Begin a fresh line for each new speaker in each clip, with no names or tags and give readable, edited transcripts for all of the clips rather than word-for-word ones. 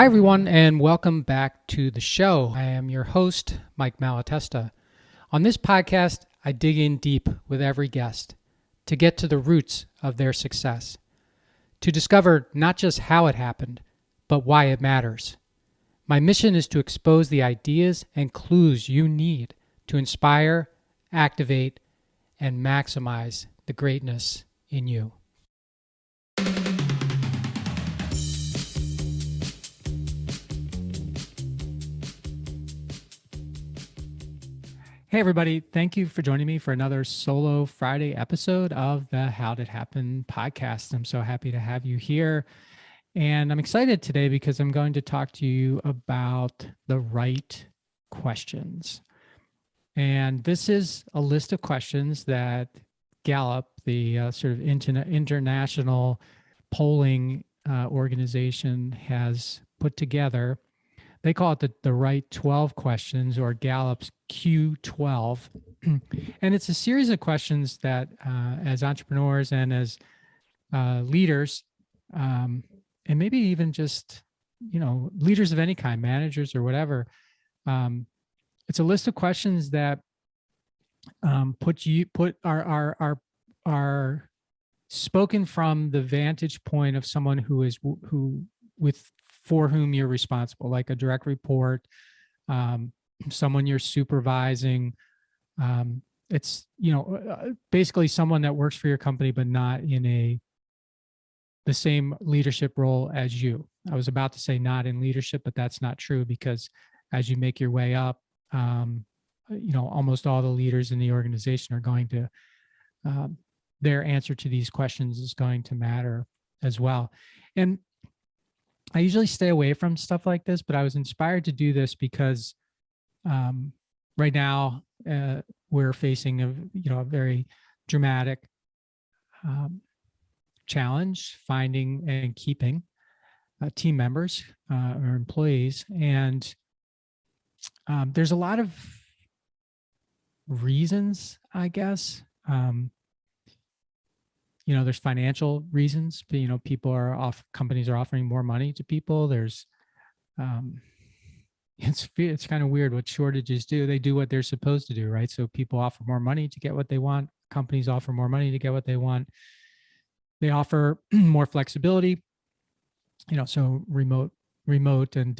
Hi, everyone, and welcome back to the show. I am your host, Mike Malatesta. On this podcast, I dig in deep with every guest to get to the roots of their success, to discover not just how it happened, but why it matters. My mission is to expose the ideas and clues you need to inspire, activate, and maximize the greatness in you. Hey, everybody. Thank you for joining me for another solo Friday episode of the How Did It Happen podcast. I'm so happy to have you here. And I'm excited today because I'm going to talk to you about the right questions. And this is a list of questions that Gallup, the sort of international polling organization, has put together. They call it the right 12 questions, or Gallup's Q12. And it's a series of questions that as entrepreneurs and as leaders, and maybe even just, leaders of any kind, managers or whatever, it's a list of questions that are spoken from the vantage point of someone for whom you're responsible, like a direct report, someone you're supervising. It's, basically someone that works for your company, but not in the same leadership role as you. I was about to say not in leadership, but that's not true, because as you make your way up, almost all the leaders in the organization are going to, their answer to these questions is going to matter as well. And I usually stay away from stuff like this, but I was inspired to do this because right now we're facing a very dramatic challenge finding and keeping team members or employees, and there's a lot of reasons, I guess. There's financial reasons, but, companies are offering more money to people. There's, it's kind of weird what shortages do. They do what they're supposed to do, right? So people offer more money to get what they want. Companies offer more money to get what they want. They offer more flexibility, so remote and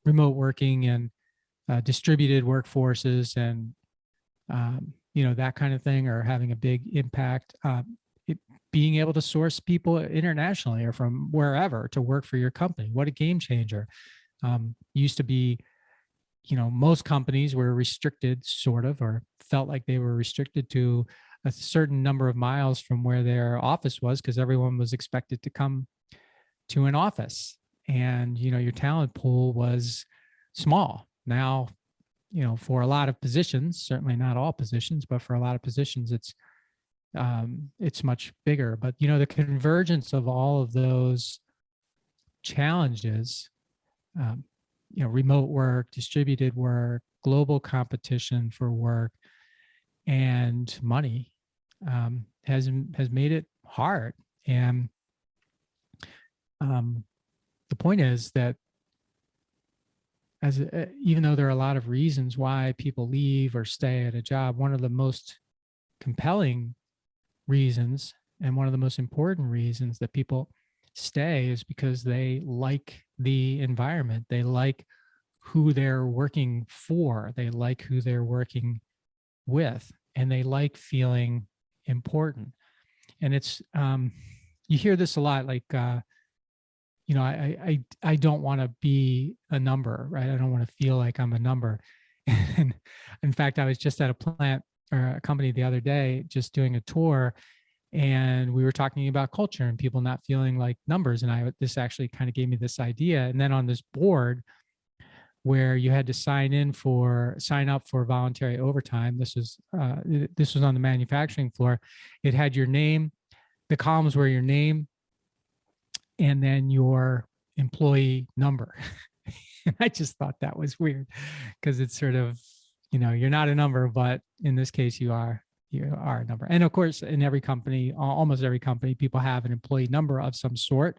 remote working and distributed workforces and, that kind of thing are having a big impact. Being able to source people internationally or from wherever to work for your company. What a game changer. Used to be, most companies were restricted sort of, or felt like they were restricted to a certain number of miles from where their office was, because everyone was expected to come to an office. And, your talent pool was small. Now, for a lot of positions, certainly not all positions, but for a lot of positions, it's much bigger. But, the convergence of all of those challenges, remote work, distributed work, global competition for work, and money has made it hard. And the point is that even though there are a lot of reasons why people leave or stay at a job, one of the most compelling reasons and one of the most important reasons that people stay is because they like the environment. They like who they're working for. They like who they're working with, and they like feeling important. And it's, you hear this a lot, like, I don't want to be a number, right? I don't want to feel like I'm a number. And in fact, I was just at a plant or a company the other day, just doing a tour, and we were talking about culture and people not feeling like numbers. And this actually kind of gave me this idea. And then on this board where you had to sign up for voluntary overtime, this was on the manufacturing floor. It had your name. The columns were your name, and then your employee number. And I just thought that was weird, because it's sort of, you're not a number, but in this case you are a number. And of course, in every company, almost every company, people have an employee number of some sort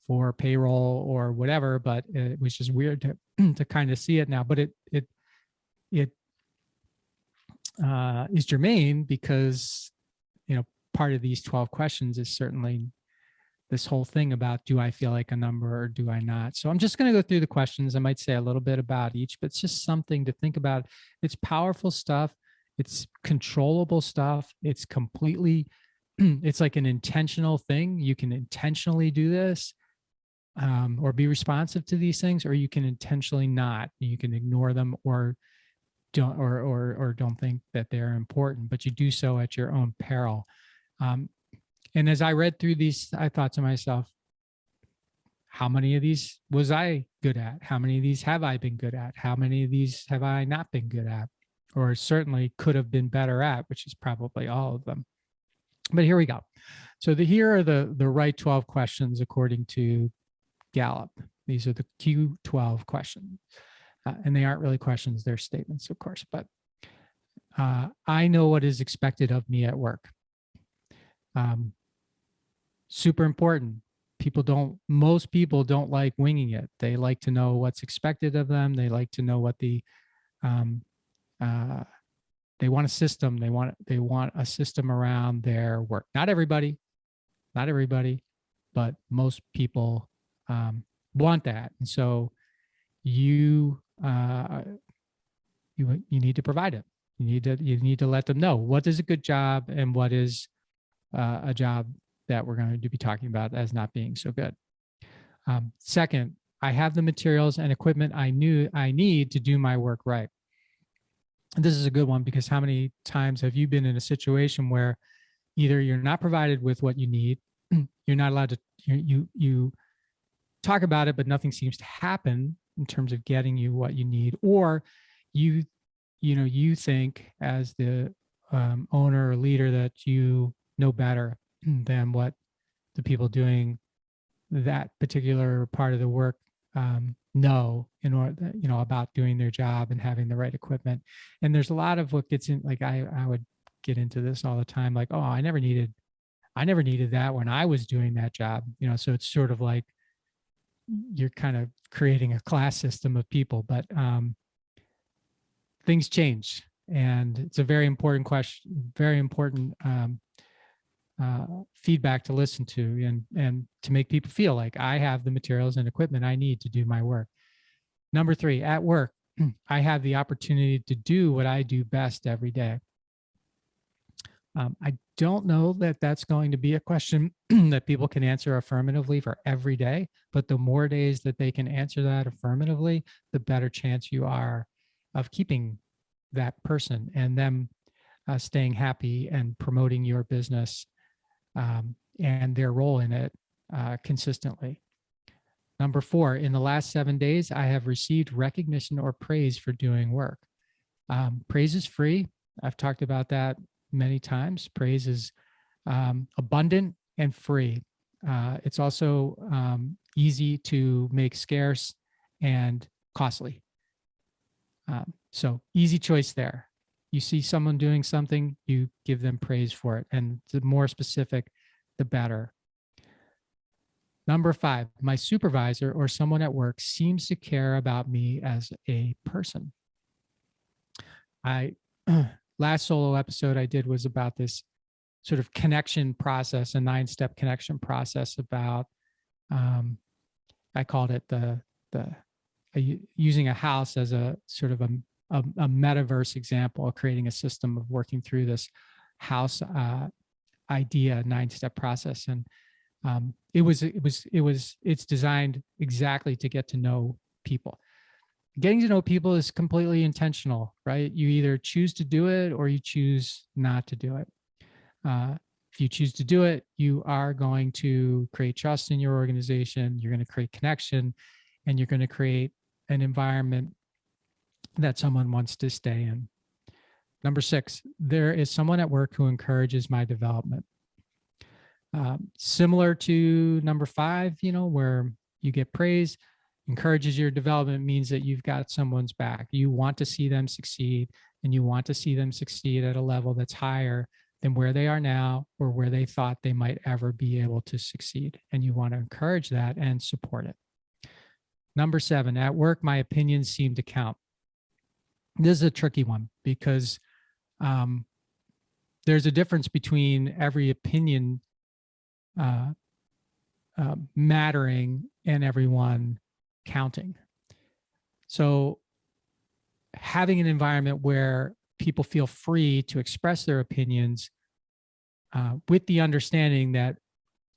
for payroll or whatever, but it was just weird to to kind of see it now. But it is germane because, part of these 12 questions is certainly this whole thing about, do I feel like a number or do I not? So I'm just going to go through the questions. I might say a little bit about each, but it's just something to think about. It's powerful stuff. It's controllable stuff. It's completely, it's like an intentional thing. You can intentionally do this, or be responsive to these things, or you can intentionally not. You can ignore them or don't think that they're important, but you do so at your own peril. And as I read through these, I thought to myself, how many of these was I good at? How many of these have I been good at? How many of these have I not been good at? Or certainly could have been better at, which is probably all of them. But here we go. So here are the right 12 questions according to Gallup. These are the Q12 questions. And they aren't really questions, they're statements, of course. But I know what is expected of me at work. Super important. Most people don't like winging it. They like to know what's expected of them. They like to know what they want a system. They want a system around their work. Not everybody, but most people want that. And so you need to provide it. You need to let them know what is a good job and what is a job that we're going to be talking about as not being so good. Second, I have the materials and equipment I need to do my work right. And this is a good one because how many times have you been in a situation where either you're not provided with what you need, you're not allowed to, you talk about it, but nothing seems to happen in terms of getting you what you need, or you think as the owner or leader that you know better than what the people doing that particular part of the work know in order, about doing their job and having the right equipment. And there's a lot of what gets in, like I would get into this all the time, like, oh, I never needed that when I was doing that job, so it's sort of like you're kind of creating a class system of people, but things change. And it's a very important question, very important feedback to listen to and to make people feel like I have the materials and equipment I need to do my work. Number 3, at work, I have the opportunity to do what I do best every day. I don't know that that's going to be a question that people can answer affirmatively for every day, but the more days that they can answer that affirmatively, the better chance you are of keeping that person and them staying happy and promoting your business and their role in it consistently. Number 4, in the last 7 days, I have received recognition or praise for doing work. Praise is free. I've talked about that many times. Praise is abundant and free. It's also easy to make scarce and costly. So easy choice there. You see someone doing something, you give them praise for it. And the more specific, the better. Number 5, my supervisor or someone at work seems to care about me as a person. Last solo episode I did was about this sort of connection process, a 9-step connection process about, I called it using a house as a sort of a metaverse example of creating a system of working through this house idea, 9-step process. And it's designed exactly to get to know people. Getting to know people is completely intentional, right? You either choose to do it or you choose not to do it. If you choose to do it, you are going to create trust in your organization. You're going to create connection, and you're going to create an environment that someone wants to stay in. Number 6, there is someone at work who encourages my development. Similar to number 5, where you get praise, encourages your development means that you've got someone's back. You want to see them succeed, and you want to see them succeed at a level that's higher than where they are now or where they thought they might ever be able to succeed. And you want to encourage that and support it. Number 7, at work, my opinions seem to count. This is a tricky one because there's a difference between every opinion mattering and everyone counting. So having an environment where people feel free to express their opinions with the understanding that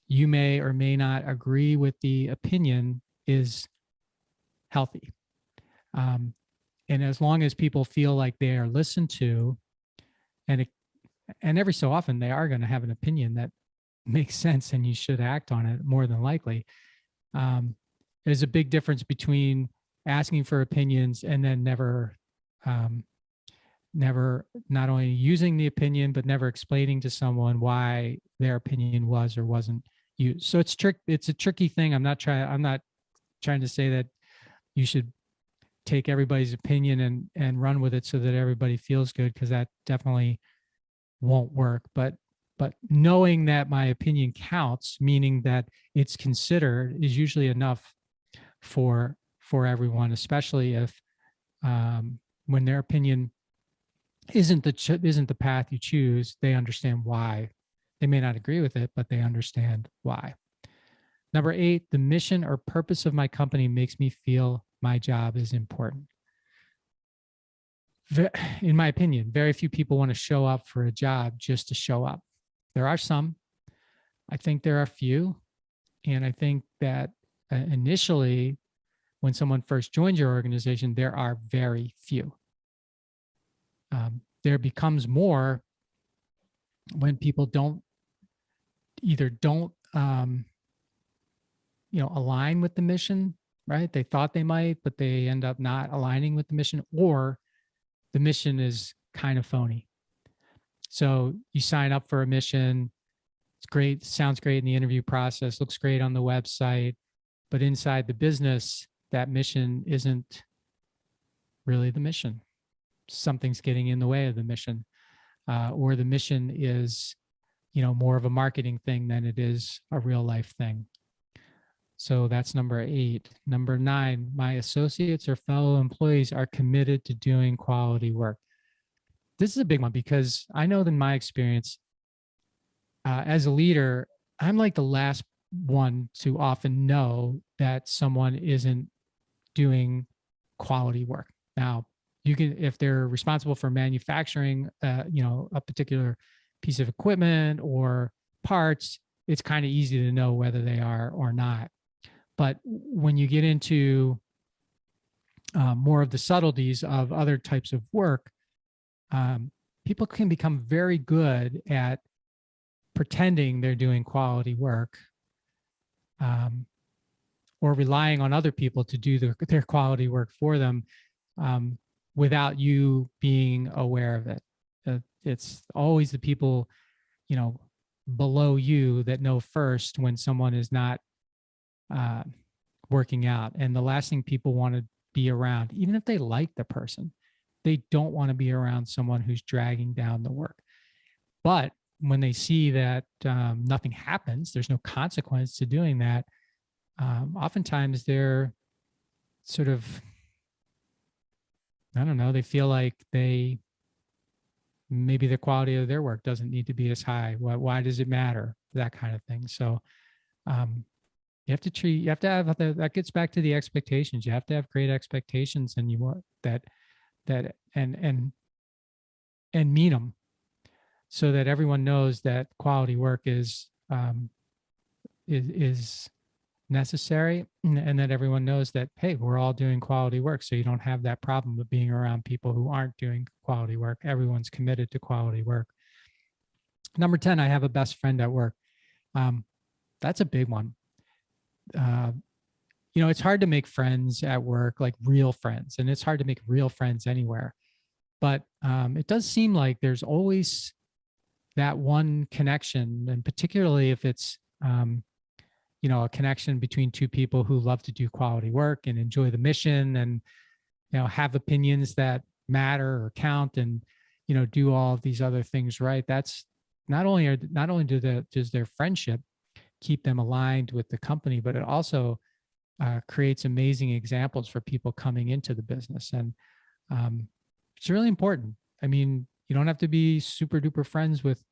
you may or may not agree with the opinion is healthy. And as long as people feel like they are listened to, and every so often they are going to have an opinion that makes sense and you should act on it more than likely. There's a big difference between asking for opinions and then never not only using the opinion, but never explaining to someone why their opinion was or wasn't used. So it's a tricky thing. I'm not trying to say that you should take everybody's opinion and run with it so that everybody feels good, because that definitely won't work. But knowing that my opinion counts, meaning that it's considered, is usually enough for everyone, especially if when their opinion isn't the path you choose, they understand why. They may not agree with it, but they understand why. Number 8, the mission or purpose of my company makes me feel my job is important. In my opinion, very few people want to show up for a job just to show up. There are some. I think there are few. And I think that initially, when someone first joins your organization, there are very few. There becomes more when people don't align with the mission, right? They thought they might, but they end up not aligning with the mission, or the mission is kind of phony. So you sign up for a mission, it's great, sounds great in the interview process, looks great on the website, but inside the business, that mission isn't really the mission. Something's getting in the way of the mission, or the mission is, more of a marketing thing than it is a real life thing. So that's number 8. Number 9, my associates or fellow employees are committed to doing quality work. This is a big one because I know that in my experience, as a leader, I'm like the last one to often know that someone isn't doing quality work. Now, you can, if they're responsible for manufacturing, a particular piece of equipment or parts, it's kind of easy to know whether they are or not. But when you get into more of the subtleties of other types of work, people can become very good at pretending they're doing quality work, or relying on other people to do their quality work for them, without you being aware of it. It's always the people, below you that know first when someone is not working out. And the last thing people want to be around, even if they like the person, they don't want to be around someone who's dragging down the work. But when they see that nothing happens, there's no consequence to doing that, oftentimes they're sort of, they feel like maybe the quality of their work doesn't need to be as high. Why does it matter? That kind of thing. So you have to have, that gets back to the expectations. You have to have great expectations, and you want that and mean them, so that everyone knows that quality work is necessary, and that everyone knows that, hey, we're all doing quality work. So you don't have that problem of being around people who aren't doing quality work. Everyone's committed to quality work. Number 10, I have a best friend at work. That's a big one. It's hard to make friends at work, like real friends, and it's hard to make real friends anywhere. But it does seem like there's always that one connection, and particularly if it's, a connection between two people who love to do quality work and enjoy the mission, and, have opinions that matter or count, and, do all of these other things right. That's not only does their friendship keep them aligned with the company, but it also creates amazing examples for people coming into the business. And it's really important. I mean, you don't have to be super duper friends with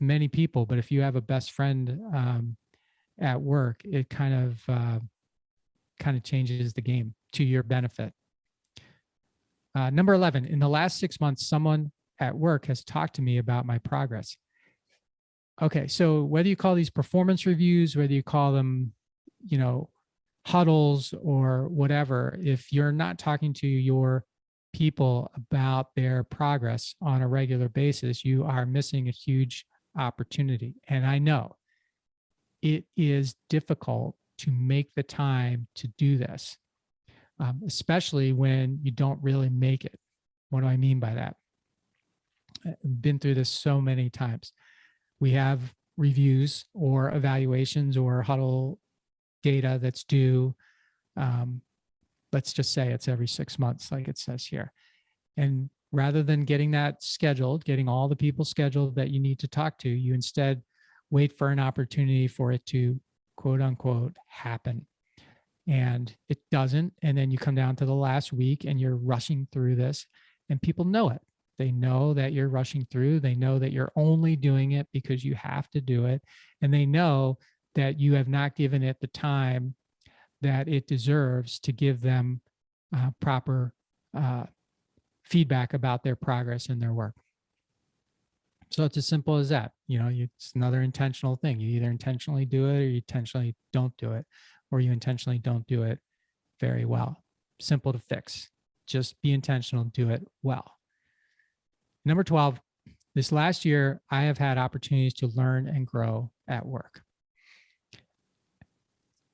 many people, but if you have a best friend at work, it kind of changes the game to your benefit. Number 11, in the last 6 months, someone at work has talked to me about my progress. Okay, so whether you call these performance reviews, whether you call them, huddles or whatever, if you're not talking to your people about their progress on a regular basis, you are missing a huge opportunity. And I know it is difficult to make the time to do this, especially when you don't really make it. What do I mean by that? I've been through this so many times. We have reviews or evaluations or huddle data that's due. Let's just say it's every 6 months, like it says here. And rather than getting that scheduled, getting all the people scheduled that you need to talk to, you instead wait for an opportunity for it to, quote unquote, happen. And it doesn't. And then you come down to the last week and you're rushing through this, and people know it. They know that you're rushing through. They know that you're only doing it because you have to do it. And they know that you have not given it the time that it deserves to give them proper feedback about their progress and their work. So it's as simple as that. It's another intentional thing. You either intentionally do it or you intentionally don't do it, or you intentionally don't do it very well. Simple to fix. Just be intentional, do it well. Number 12, this last year, I have had opportunities to learn and grow at work.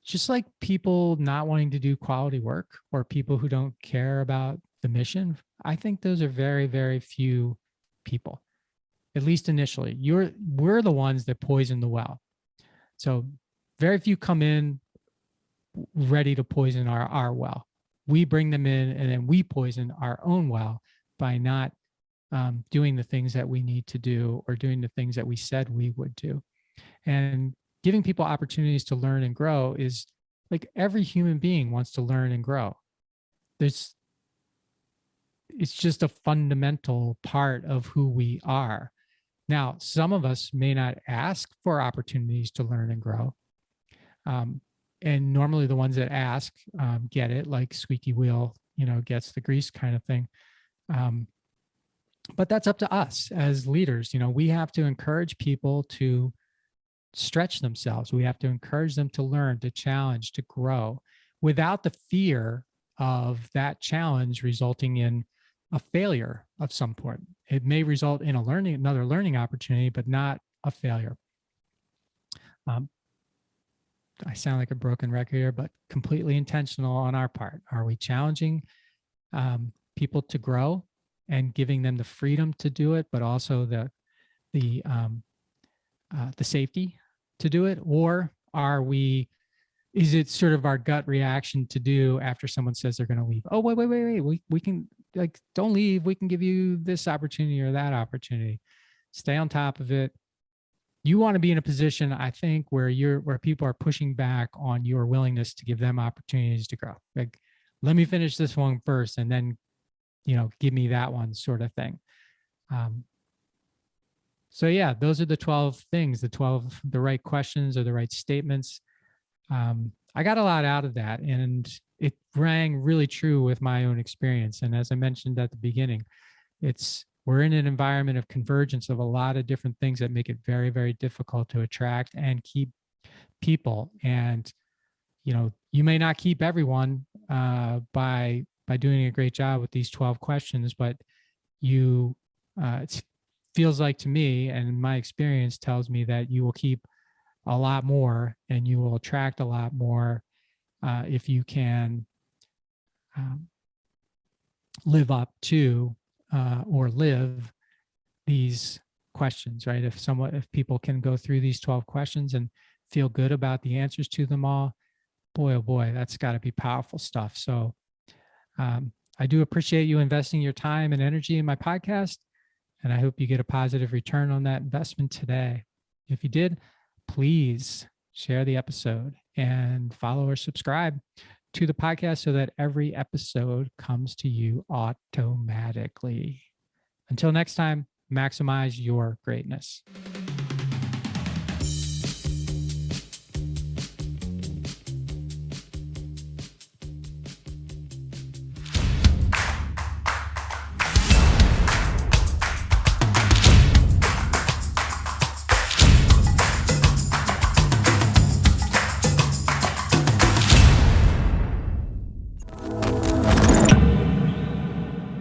Just like people not wanting to do quality work or people who don't care about the mission, I think those are very, very few people, at least initially. We're the ones that poison the well. So very few come in ready to poison our well. We bring them in and then we poison our own well by not doing the things that we need to do or doing the things that we said we would do. And giving people opportunities to learn and grow is like every human being wants to learn and grow. It's just a fundamental part of who we are. Now, some of us may not ask for opportunities to learn and grow. And normally the ones that ask get it, like squeaky wheel, gets the grease kind of thing. But that's up to us as leaders. We have to encourage people to stretch themselves. We have to encourage them to learn, to challenge, to grow without the fear of that challenge resulting in a failure of some point. It may result in another learning opportunity, but not a failure. I sound like a broken record here, but completely intentional on our part. Are we challenging people to grow and giving them the freedom to do it, but also the safety to do it? Or is it sort of our gut reaction to do after someone says they're going to leave? Oh, wait. We can, don't leave. We can give you this opportunity or that opportunity. Stay on top of it. You want to be in a position, I think, where people are pushing back on your willingness to give them opportunities to grow. Like, let me finish this one first and then, give me that one, sort of thing. So yeah, those are the 12 things, the right questions or the right statements. I got a lot out of that, and it rang really true with my own experience. And as I mentioned at the beginning, we're in an environment of convergence of a lot of different things that make it very, very difficult to attract and keep people. And, you may not keep everyone by doing a great job with these 12 questions, but it feels like to me, and my experience tells me that you will keep a lot more and you will attract a lot more if you can live up to or live these questions, right? If people can go through these 12 questions and feel good about the answers to them all, boy, oh boy, that's got to be powerful stuff. So I do appreciate you investing your time and energy in my podcast. And I hope you get a positive return on that investment today. If you did, please share the episode and follow or subscribe to the podcast so that every episode comes to you automatically. Until next time, maximize your greatness.